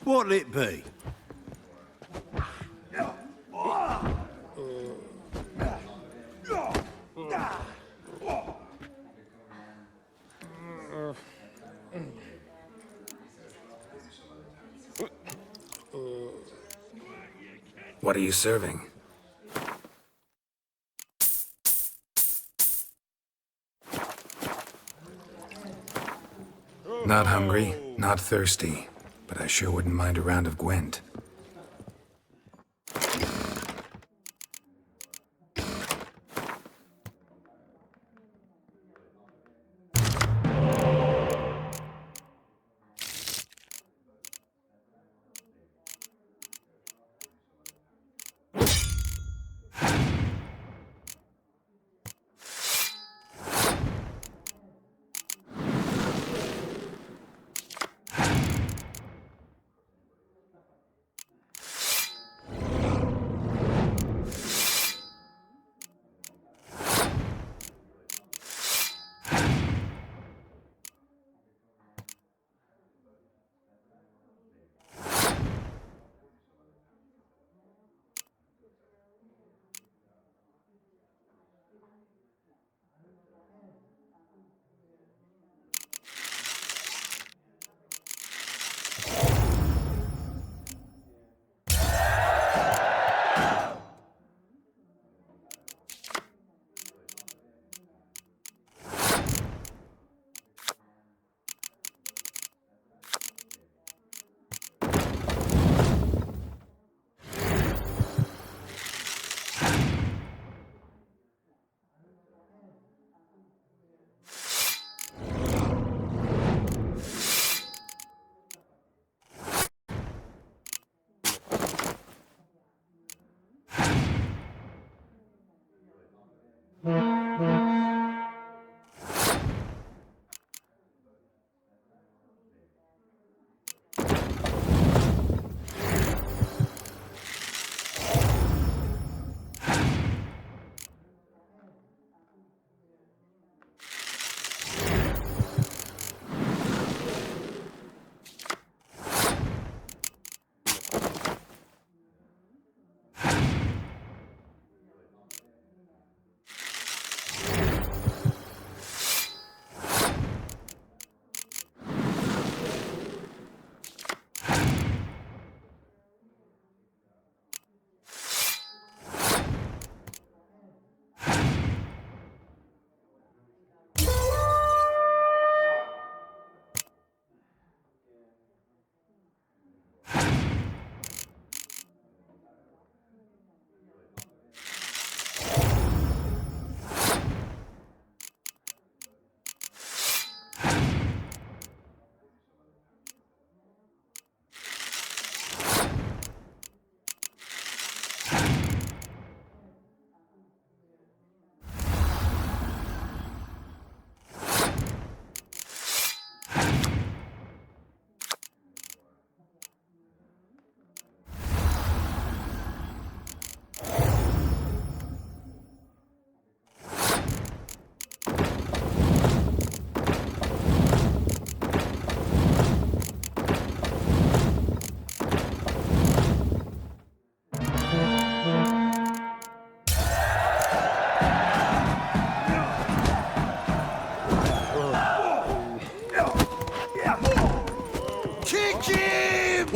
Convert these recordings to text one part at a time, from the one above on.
What'll it be? What are you serving? Not hungry, not thirsty, but I sure wouldn't mind a round of Gwent.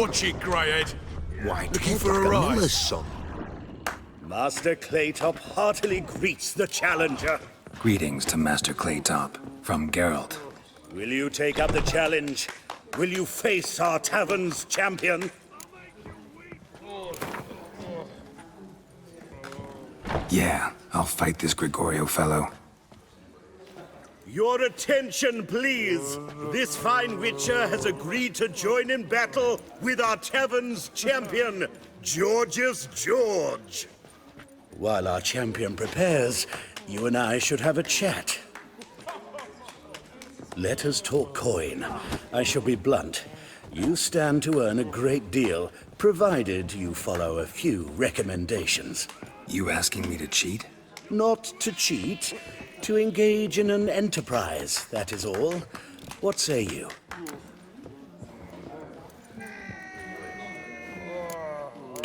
Watch it, Greyhead. Why, Looking for a rise. son. Master Claytop heartily greets the challenger. Greetings to Master Claytop, from Geralt. Will you take up the challenge? Will you face our tavern's champion? Yeah, I'll fight this Gregorio fellow. Your attention, please. This fine witcher has agreed to join in battle with our tavern's champion, George's George. While our champion prepares, you and I should have a chat. Let us talk coin. I shall be blunt. You stand to earn a great deal, provided you follow a few recommendations. You asking me to cheat? Not to cheat, to engage in an enterprise, that is all. What say you?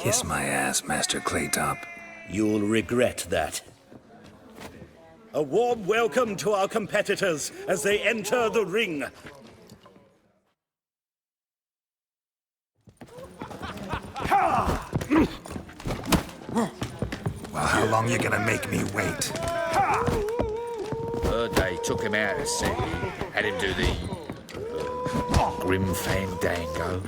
Kiss my ass, Master Claytop. You'll regret that. A warm welcome to our competitors as they enter the ring. Well, how long you gonna make me wait? They took him out of seri, had him do the grim fandango.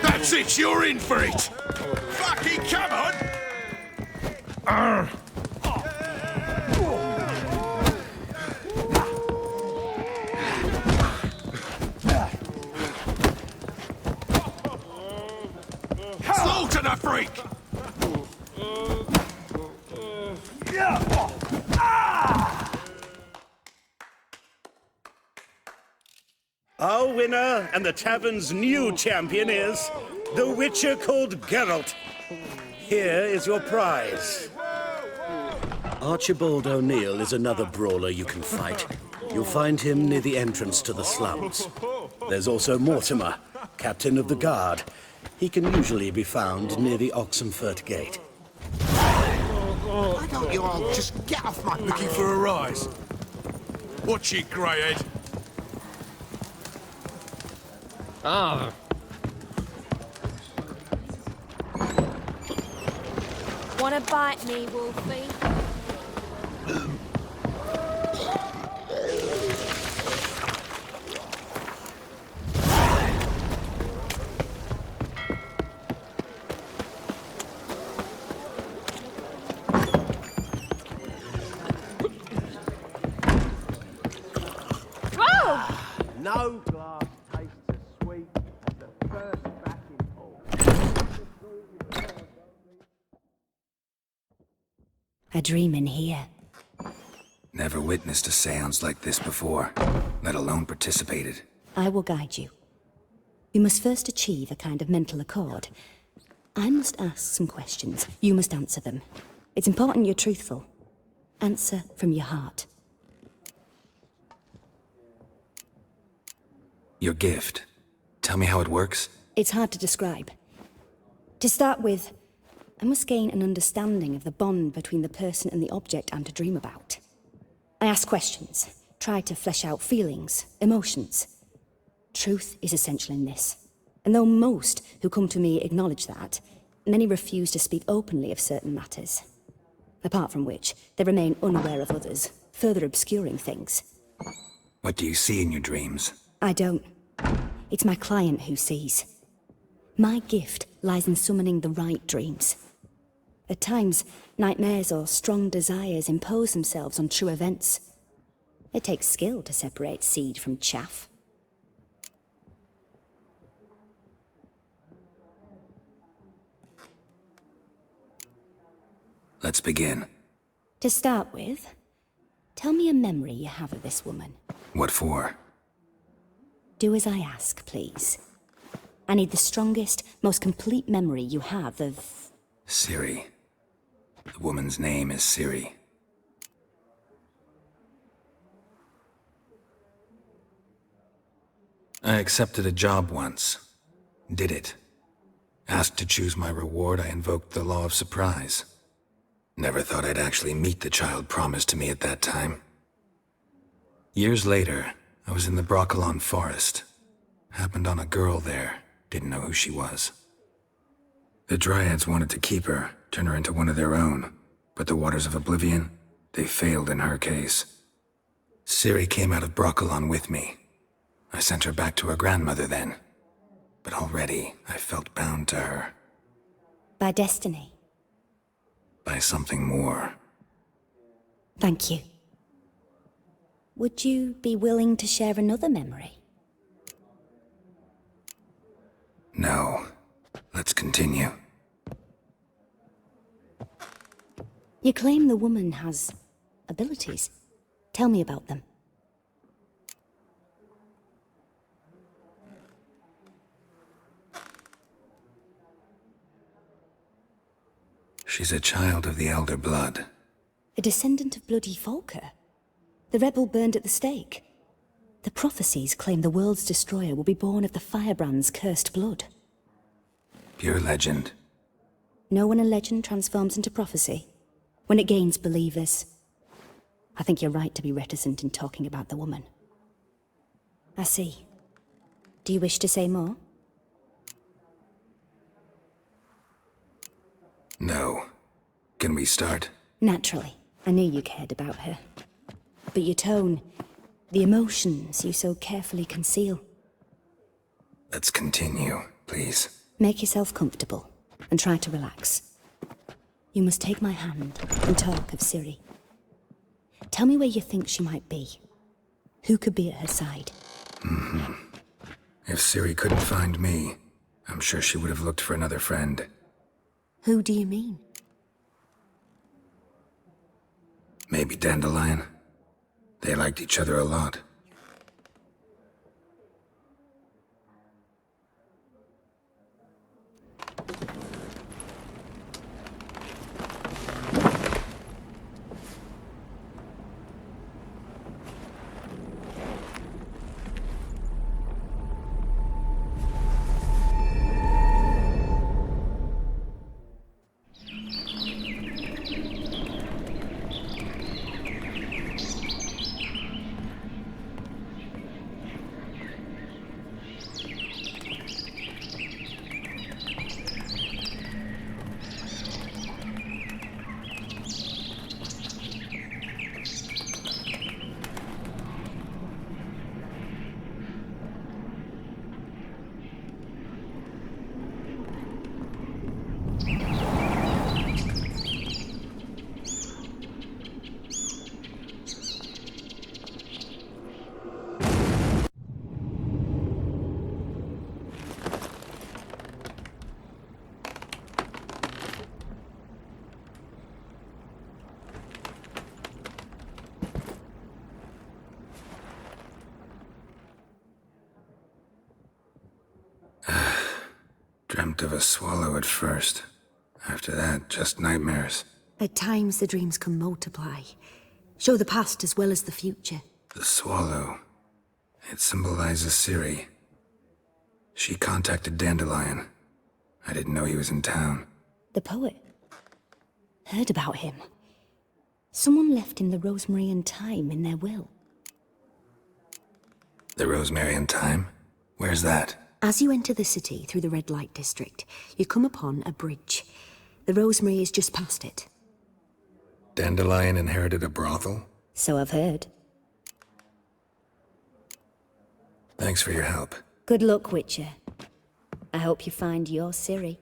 That's it, you're in for it! Fucking come on! Slaughter the freak! Our winner and the tavern's new champion is the Witcher called Geralt. Here is your prize. Archibald O'Neill is another brawler you can fight. You'll find him near the entrance to the slums. There's also Mortimer, captain of the guard. He can usually be found near the Oxenfurt Gate. Why don't you all just get off my back? Looking for a rise? Watch it, greyhead. Ah. Wanna bite me, Wolfie? No glass tastes as sweet as the first backing pull. A dream in here. Never witnessed a seance like this before, let alone participated. I will guide you. You must first achieve a kind of mental accord. I must ask some questions. You must answer them. It's important you're truthful. Answer from your heart. Your gift. Tell me how it works. It's hard to describe. To start with, I must gain an understanding of the bond between the person and the object I'm to dream about. I ask questions, try to flesh out feelings, emotions. Truth is essential in this. And though most who come to me acknowledge that, many refuse to speak openly of certain matters. Apart from which, they remain unaware of others, further obscuring things. What do you see in your dreams? I don't. It's my client who sees. My gift lies in summoning the right dreams. At times, nightmares or strong desires impose themselves on true events. It takes skill to separate seed from chaff. Let's begin. To start with, tell me a memory you have of this woman. What for? Do as I ask, please. I need the strongest, most complete memory you have of... Seri. The woman's name is Seri. I accepted a job once. Did it. Asked to choose my reward, I invoked the law of surprise. Never thought I'd actually meet the child promised to me at that time. Years later, I was in the Broccolon forest. Happened on a girl there. Didn't know who she was. The Dryads wanted to keep her, turn her into one of their own. But the Waters of Oblivion, they failed in her case. Seri came out of Broccolon with me. I sent her back to her grandmother then. But already, I felt bound to her. By destiny. By something more. Thank you. Would you be willing to share another memory? No. Let's continue. You claim the woman has abilities. Tell me about them. She's a child of the Elder Blood. A descendant of bloody Volker. The rebel burned at the stake. The prophecies claim the world's destroyer will be born of the firebrand's cursed blood. Pure legend. Know when a legend transforms into prophecy? When it gains believers. I think you're right to be reticent in talking about the woman. I see. Do you wish to say more? No. Can we start? Naturally. I knew you cared about her. But your tone, the emotions you so carefully conceal. Let's continue, please. Make yourself comfortable, and try to relax. You must take my hand and talk of Seri. Tell me where you think she might be. Who could be at her side? If Seri couldn't find me, I'm sure she would have looked for another friend. Who do you mean? Maybe Dandelion. They liked each other a lot. Dreamt of a swallow at first. After that, just nightmares. At times the dreams can multiply. Show the past as well as the future. The swallow. It symbolizes Seri. She contacted Dandelion. I didn't know he was in town. The poet. Heard about him. Someone left him the rosemary and thyme in their will. The Rosemary and Thyme? Where's that? As you enter the city through the red light district, you come upon a bridge. The rosemary is just past it. Dandelion inherited a brothel? So I've heard. Thanks for your help. Good luck, Witcher. I hope you find your Seri.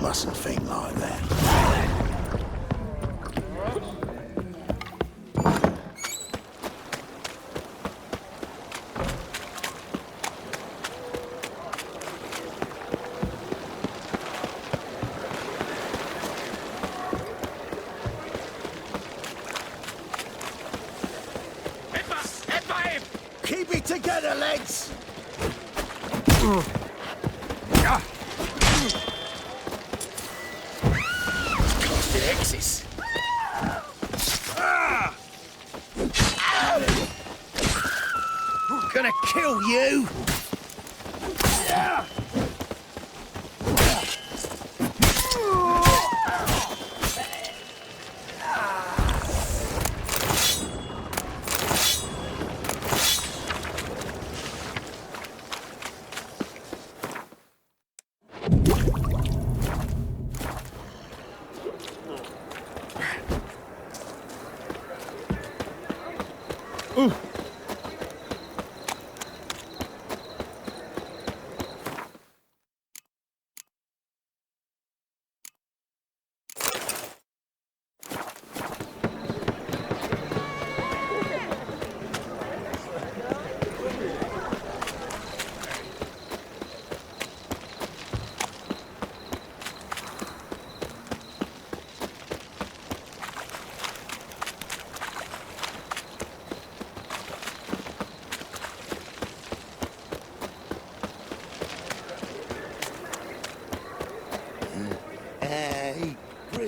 Mustn't think like that. Keep it together, lads! Exes. Gonna kill you!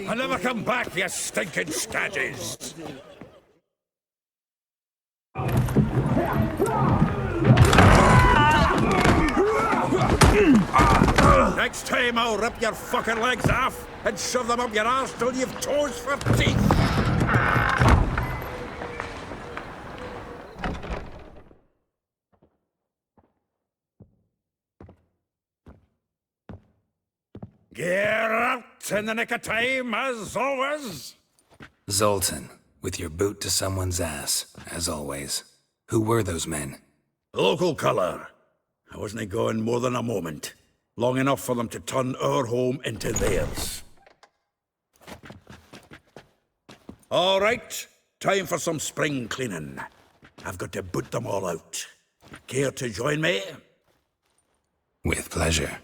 and never come back, you stinking scadges! Next time I'll rip your fucking legs off and shove them up your arse till you've toes for teeth! Get out in the nick of time, as always! Zoltan, with your boot to someone's ass, as always. Who were those men? Local colour. I wasn't going more than a moment. Long enough for them to turn our home into theirs. All right, time for some spring cleaning. I've got to boot them all out. Care to join me? With pleasure.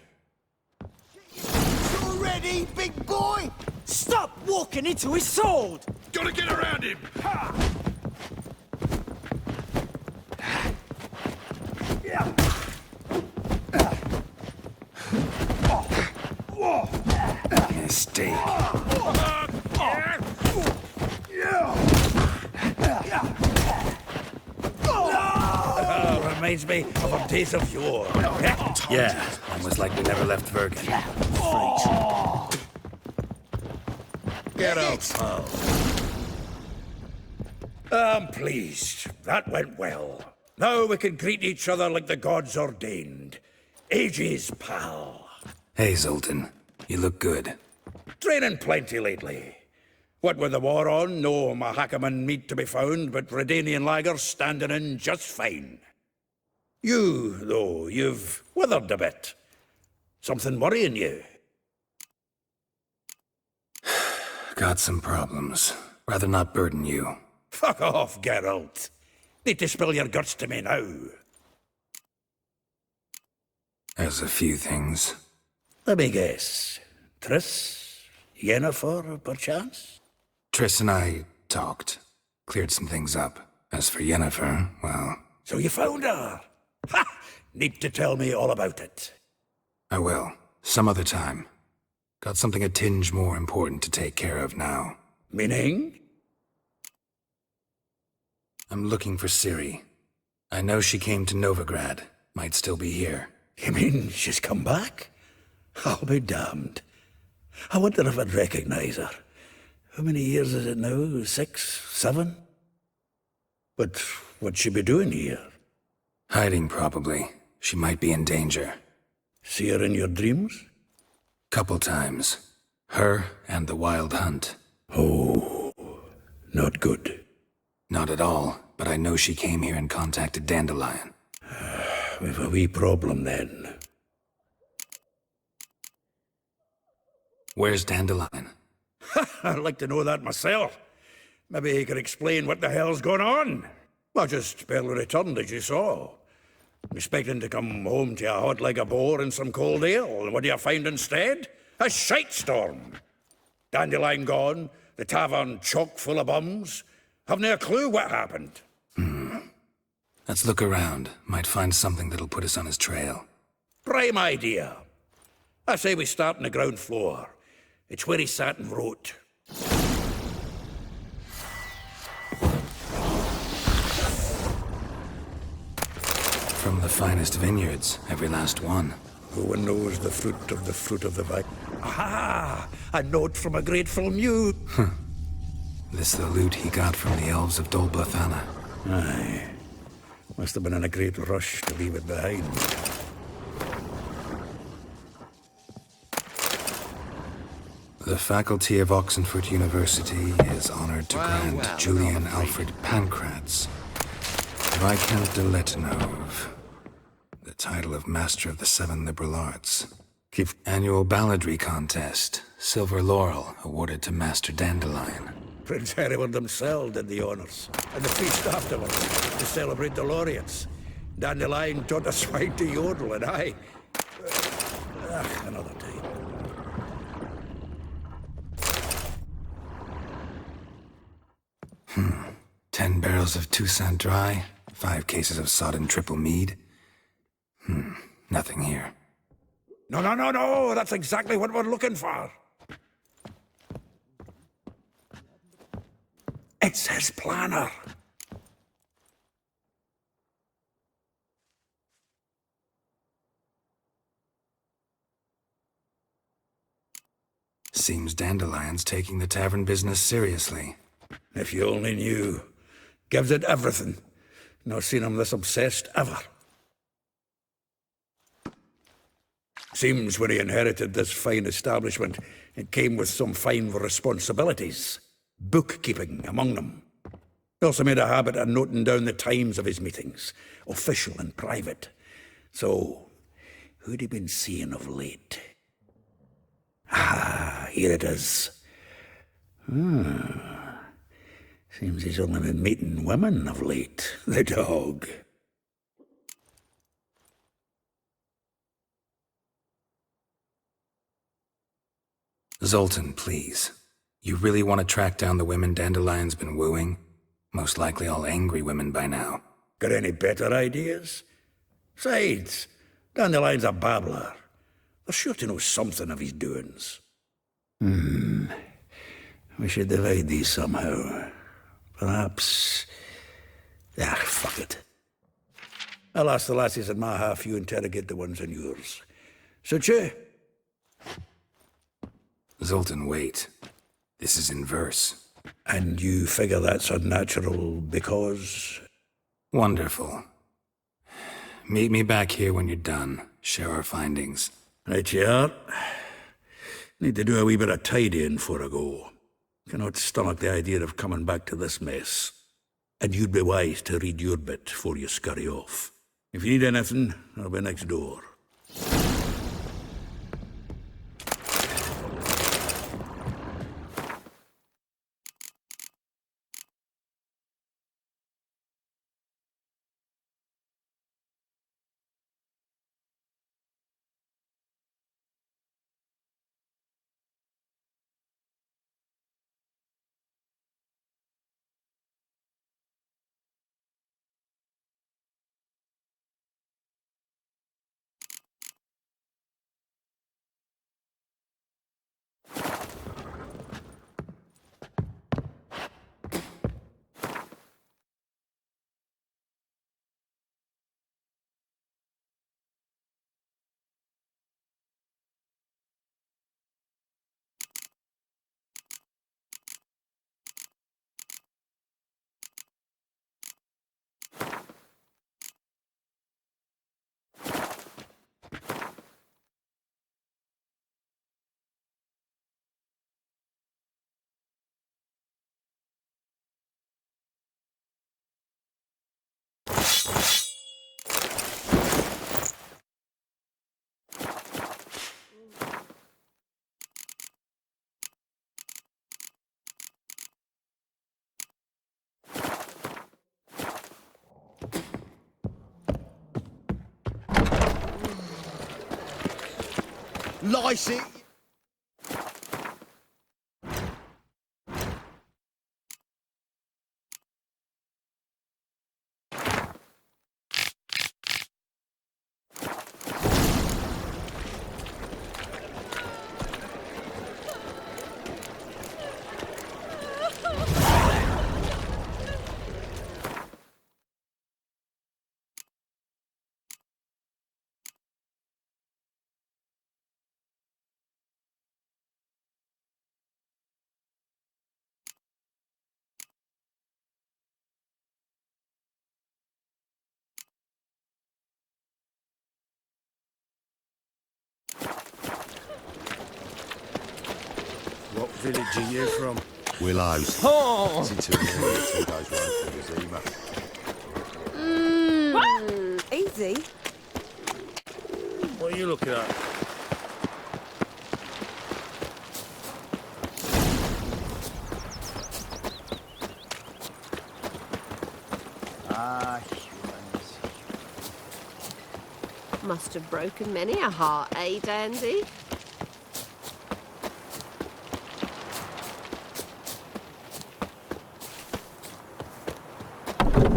You ready, big boy? Stop walking into his sword! Gotta get around him! Mistake. Reminds me of a days of yore. Yeah, almost like we never left Bergen. Get out, pal. I'm pleased. That went well. Now we can greet each other like the gods ordained. Ages, pal. Hey, Zoltan. You look good. Training plenty lately. What with the war on, no Mahakaman meat to be found, but Redanian lagers standing in just fine. You, though, you've withered a bit. Something worrying you? Got some problems. Rather not burden you. Fuck off, Geralt. Need to spill your guts to me now. There's a few things. Let me guess. Triss? Yennefer, perchance? Triss and I talked. Cleared some things up. As for Yennefer, well... So you found her? Ha! Need to tell me all about it. I will. Some other time. Got something a tinge more important to take care of now. Meaning? I'm looking for Seri. I know she came to Novigrad. Might still be here. You mean she's come back? I'll be damned. I wonder if I'd recognize her. How many years is it now? 6, 7? But what'd she be doing here? Hiding, probably. She might be in danger. See her in your dreams? Couple times. Her and the Wild Hunt. Oh, not good. Not at all, but I know she came here and contacted Dandelion. We've a wee problem then. Where's Dandelion? I'd like to know that myself. Maybe he could explain what the hell's going on. Well, just barely returned, as you saw. Expecting to come home to a hot like a boar and some cold ale, and what do you find instead? A shite storm. Dandelion gone, the tavern chock full of bums. Haven't a clue what happened. Let's look around. Might find something that'll put us on his trail. Prime idea. I say we start on the ground floor. It's where he sat and wrote. From the finest vineyards, every last one. Who one knows the fruit of the vine? Aha! A note from a grateful muse. This the loot he got from the elves of Dol Blathanna. Aye. Must have been in a great rush to leave it behind. The faculty of Oxenford University is honored to grant Julian Alfred Pancratz, Viscount de Letenove, the title of Master of the Seven Liberal Arts. Annual balladry contest, silver laurel awarded to Master Dandelion. Prince Hereward himself did the honours, and the feast afterwards, to celebrate the laureates. Dandelion taught a swine to yodel, and I... another time. 10 barrels of Toussaint Dry, 5 cases of sodden triple mead. Nothing here. No, that's exactly what we're looking for. It's his planner. Seems Dandelion's taking the tavern business seriously. If you only knew. Gives it everything. Not seen him this obsessed ever. Seems when he inherited this fine establishment, it came with some fine responsibilities. Bookkeeping among them. He also made a habit of noting down the times of his meetings, official and private. So, who'd he been seeing of late? Ah, here it is. Seems he's only been meeting women of late, the dog. Zoltan, please. You really want to track down the women Dandelion's been wooing? Most likely all angry women by now. Got any better ideas? Besides, Dandelion's a babbler. They're sure to know something of his doings. We should divide these somehow. Perhaps... fuck it. I'll ask the lassies in my half, you interrogate the ones in yours. Suit you? Zoltan, wait. This is in verse. And you figure that's unnatural because... Wonderful. Meet me back here when you're done. Share our findings. Right you are. Need to do a wee bit of tidying before I go. Cannot stomach the idea of coming back to this mess. And you'd be wise to read your bit before you scurry off. If you need anything, I'll be next door. Lice. What village are you from? Willows. Oh! It's into an area 2 days road from Zima. Easy. What are you looking at? Ah, humans. Must have broken many a heart, eh, Dandy?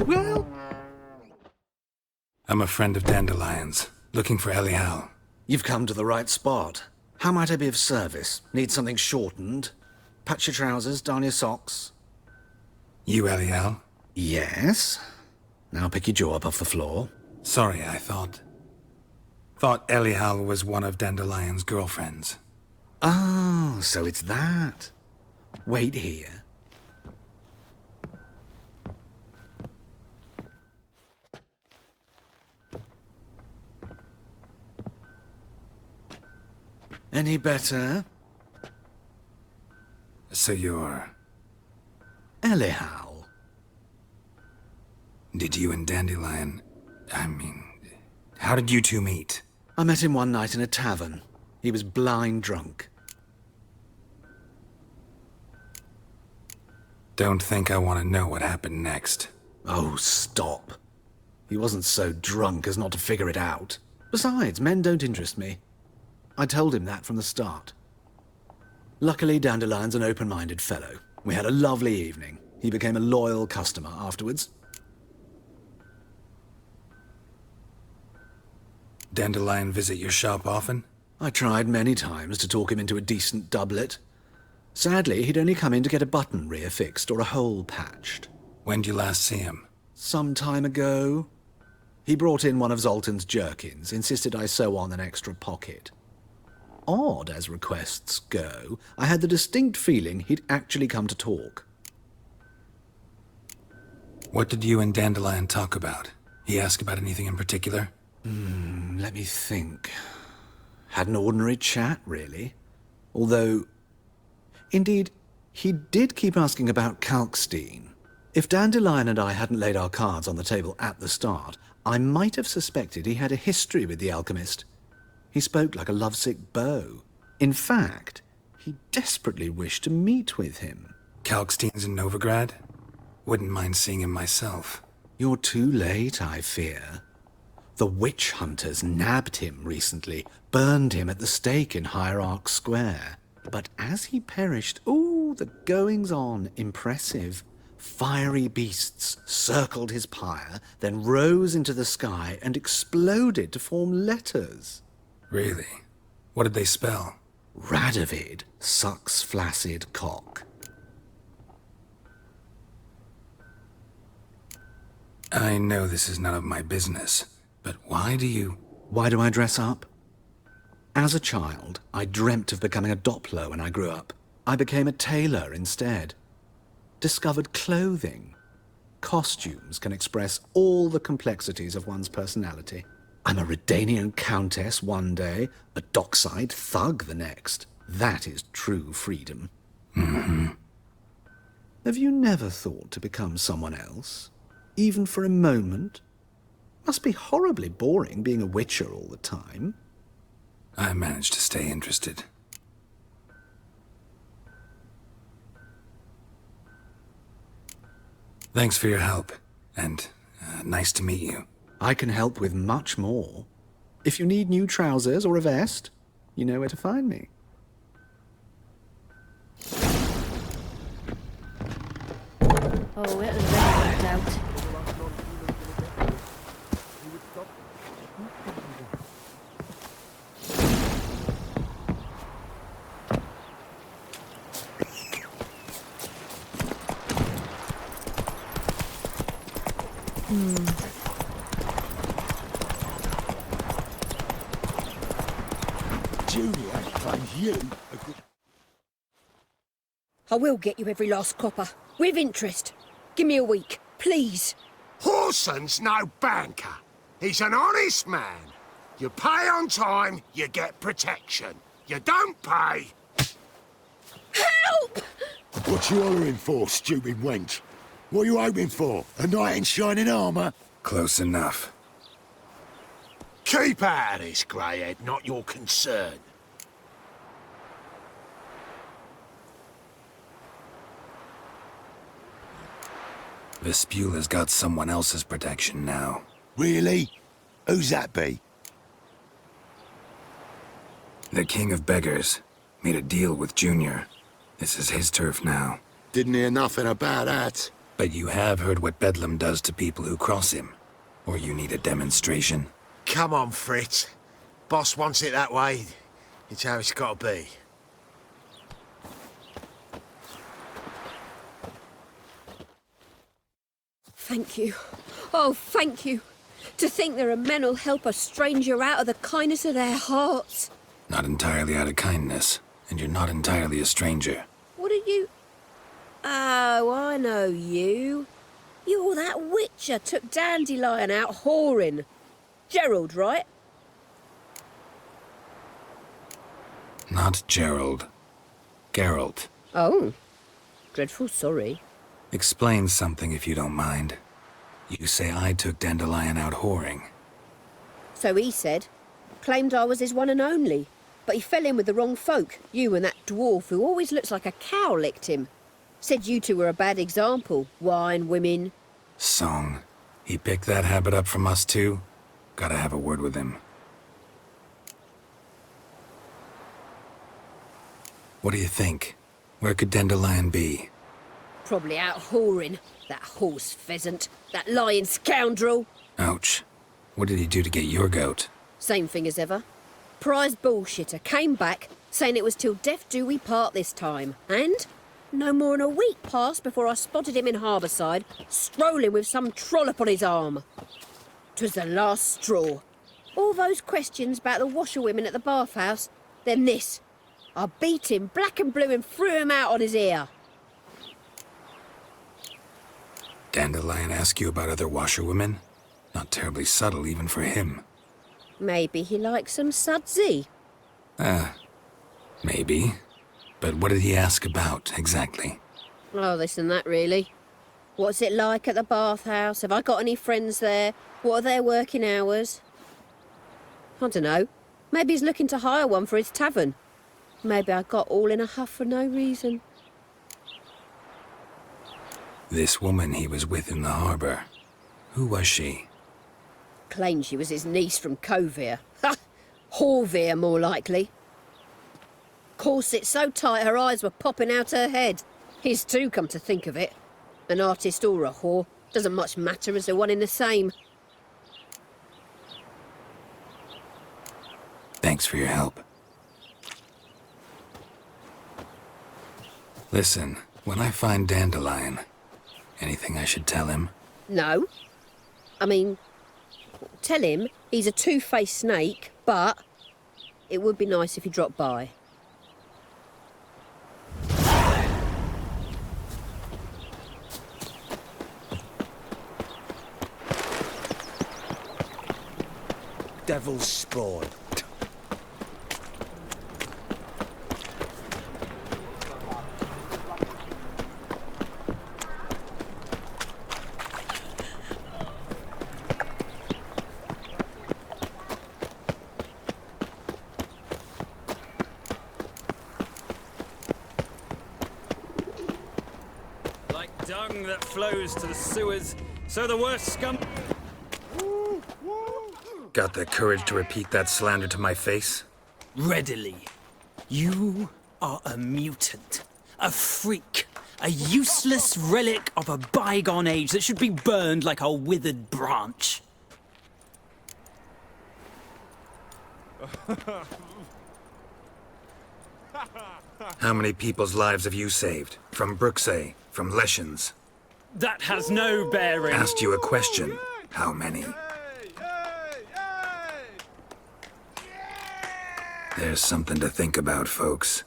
Well, I'm a friend of Dandelion's, looking for Elial. You've come to the right spot. How might I be of service? Need something shortened? Patch your trousers, darn your socks? You, Eliel? Yes? Now pick your jaw up off the floor. Sorry, I thought Eliel was one of Dandelion's girlfriends. Oh, so it's that. Wait here. Any better? So you're... Eliel. Did you and Dandelion... how did you two meet? I met him one night in a tavern. He was blind drunk. Don't think I want to know what happened next. Oh, stop. He wasn't so drunk as not to figure it out. Besides, men don't interest me. I told him that from the start. Luckily, Dandelion's an open-minded fellow. We had a lovely evening. He became a loyal customer afterwards. Dandelion visit your shop often? I tried many times to talk him into a decent doublet. Sadly, he'd only come in to get a button reaffixed or a hole patched. When'd you last see him? Some time ago. He brought in one of Zoltan's jerkins, insisted I sew on an extra pocket. Odd as requests go, I had the distinct feeling he'd actually come to talk. What did you and Dandelion talk about? He asked about anything in particular? Let me think. Had an ordinary chat, really. Although, indeed, he did keep asking about Kalkstein. If Dandelion and I hadn't laid our cards on the table at the start, I might have suspected he had a history with the alchemist. He spoke like a lovesick beau. In fact, he desperately wished to meet with him. Kalkstein's in Novigrad? Wouldn't mind seeing him myself. You're too late, I fear. The witch hunters nabbed him recently, burned him at the stake in Hierarch Square. But as he perished, the goings-on, impressive. Fiery beasts circled his pyre, then rose into the sky and exploded to form letters. Really? What did they spell? Radovid sucks flaccid cock. I know this is none of my business, but why do I dress up? As a child, I dreamt of becoming a Doppler when I grew up. I became a tailor instead. Discovered clothing. Costumes can express all the complexities of one's personality. I'm a Redanian countess one day, a dockside thug the next. That is true freedom. Mm-hmm. Have you never thought to become someone else? Even for a moment? Must be horribly boring being a witcher all the time. I managed to stay interested. Thanks for your help, and nice to meet you. I can help with much more. If you need new trousers or a vest, you know where to find me. Oh, it'll never work out. Julia finds you a good... I will get you every last copper, with interest. Give me a week, please. Horson's no banker. He's an honest man. You pay on time, you get protection. You don't pay... Help! What you hollering for, stupid wench? What are you hoping for? A knight in shining armour? Close enough. Keep out of this, greyhead, not your concern. Vespula's got someone else's protection now. Really? Who's that be? The King of Beggars made a deal with Junior. This is his turf now. Didn't hear nothing about that. But you have heard what Bedlam does to people who cross him. Or you need a demonstration? Come on, Fritz. Boss wants it that way. It's how it's got to be. thank you. Oh, thank you. To think there are men who'll help a stranger out of the kindness of their hearts. Not entirely out of kindness, and you're not entirely a stranger. What are you... Oh, I know you. You're that witcher took Dandelion out whoring. Gerald, right? Not Gerald. Geralt. Oh. Dreadful sorry. Explain something if you don't mind. You say I took Dandelion out whoring. So he said. Claimed I was his one and only. But he fell in with the wrong folk. You and that dwarf who always looks like a cow licked him. Said you two were a bad example. Wine, women. Song. He picked that habit up from us too? Gotta have a word with him. What do you think? Where could Dandelion be? Probably out whoring. That horse pheasant. That lying scoundrel. Ouch. What did he do to get your goat? Same thing as ever. Prize bullshitter came back, saying it was till death do we part this time. And no more than a week passed before I spotted him in Harbourside, strolling with some trollop on his arm. 'Twas the last straw. All those questions about the washerwomen at the bathhouse, then this. I beat him black and blue and threw him out on his ear. Dandelion ask you about other washerwomen? Not terribly subtle even for him. Maybe he likes some sudsy. Maybe. But what did he ask about, exactly? Oh, this and that, really. What's it like at the bathhouse? Have I got any friends there? What are their working hours? I don't know. Maybe he's looking to hire one for his tavern. Maybe I got all in a huff for no reason. This woman he was with in the harbour. Who was she? Claimed she was his niece from Kovir. Ha! Horvir, more likely. Corset so tight her eyes were popping out her head. His too, come to think of it. An artist or a whore. Doesn't much matter as they're one in the same. Thanks for your help. Listen, when I find Dandelion, anything I should tell him? No. I mean, tell him he's a two-faced snake, but it would be nice if he dropped by. Devil's spawn. Like dung that flows to the sewers, so the worst scum... Got the courage to repeat that slander to my face? Readily. You are a mutant, a freak, a useless relic of a bygone age that should be burned like a withered branch. How many people's lives have you saved? From Brooksay? From Leshens? That has no bearing. Asked you a question. How many? There's something to think about, folks.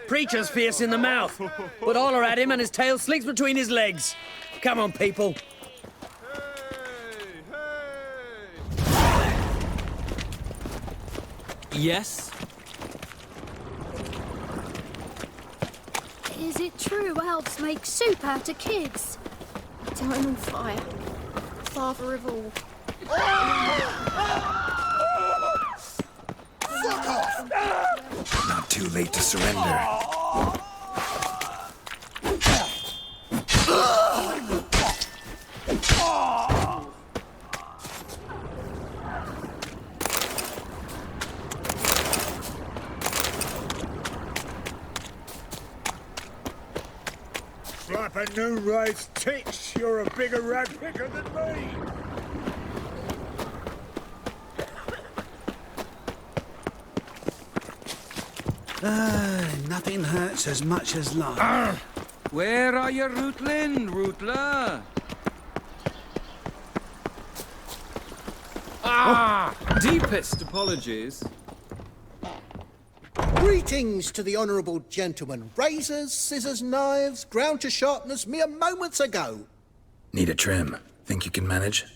Preacher's fierce in the mouth, but holler at him and his tail slinks between his legs. Come on, people. Yes? Is it true elves make soup out of kids? Time on fire. Father of all. Fuck off! Not too late to surrender. Slap a new raised tits. You're a bigger rag picker than me. Nothing hurts as much as life. Where are you, Rootlin, Rootler? Deepest apologies. Greetings to the honourable gentleman. Razors, scissors, knives, ground to sharpness mere moments ago. Need a trim. Think you can manage?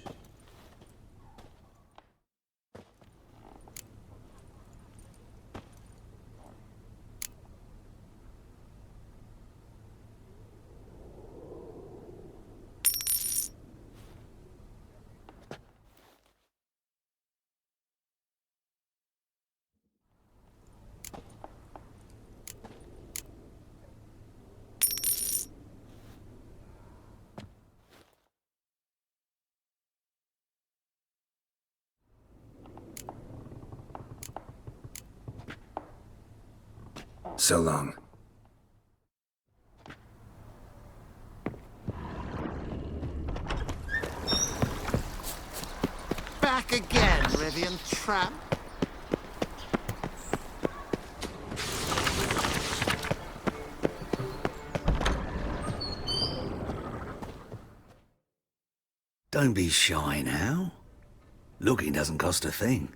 So long. Back again, Rivian tramp. Don't be shy now. Looking doesn't cost a thing.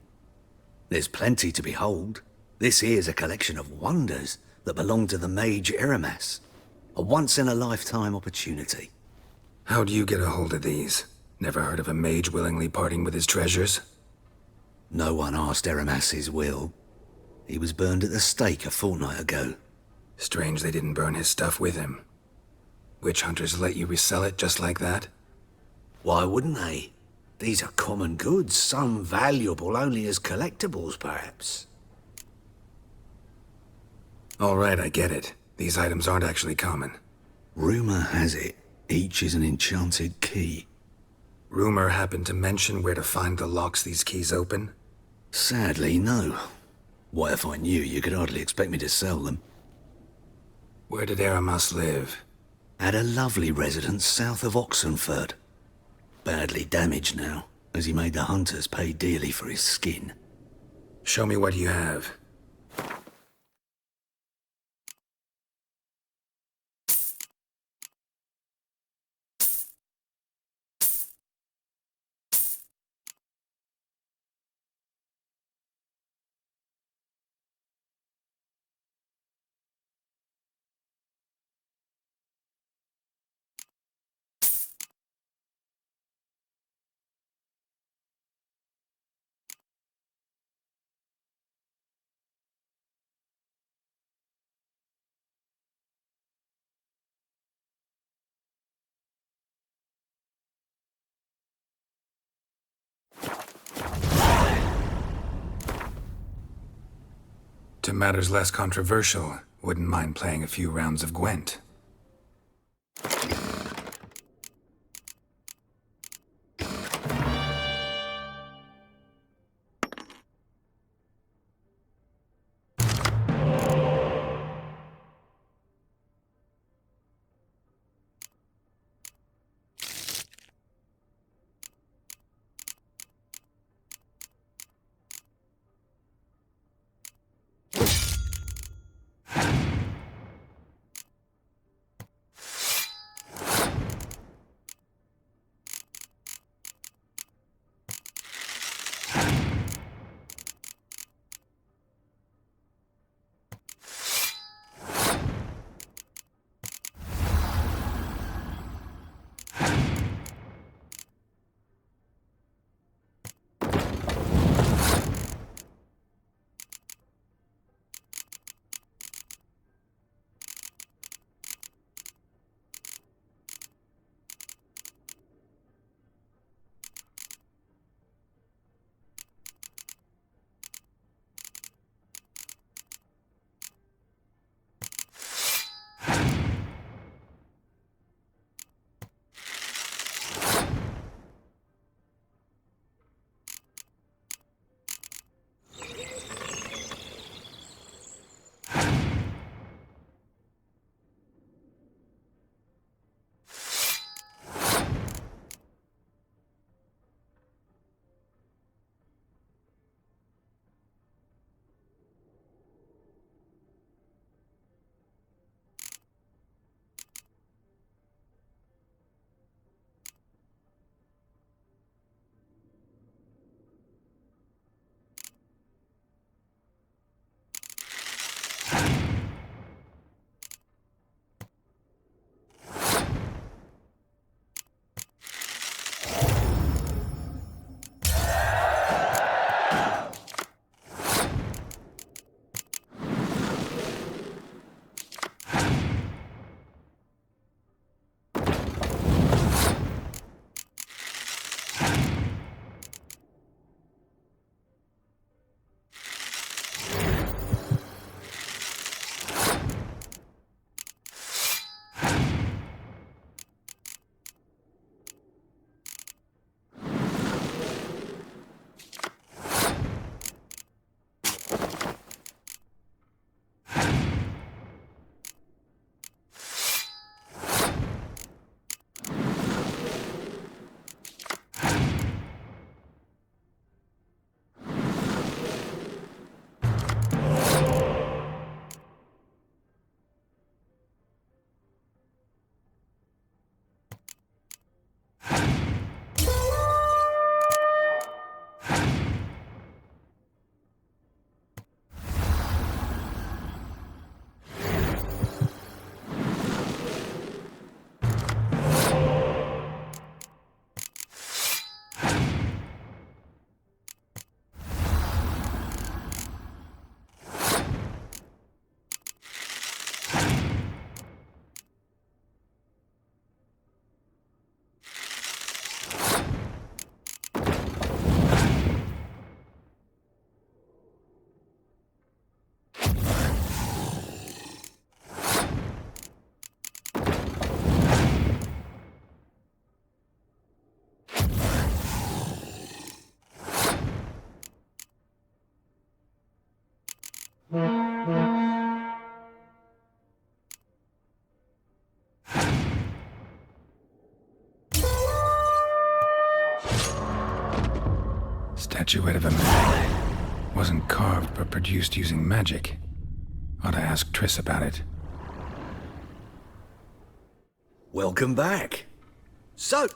There's plenty to behold. This here's a collection of wonders that belong to the mage Eramas. A once-in-a-lifetime opportunity. How do you get a hold of these? Never heard of a mage willingly parting with his treasures? No one asked Eramas his will. He was burned at the stake a fortnight ago. Strange they didn't burn his stuff with him. Witch hunters let you resell it just like that? Why wouldn't they? These are common goods, some valuable only as collectibles, perhaps. All right, I get it. These items aren't actually common. Rumor has it, each is an enchanted key. Rumor happened to mention where to find the locks these keys open? Sadly, no. What if I knew, you could hardly expect me to sell them. Where did Eramas live? At a lovely residence south of Oxenford. Badly damaged now, as he made the hunters pay dearly for his skin. Show me what you have. To matters less controversial, wouldn't mind playing a few rounds of Gwent. statuette of a man. Wasn't carved, but produced using magic. Ought to ask Triss about it. Welcome back. So,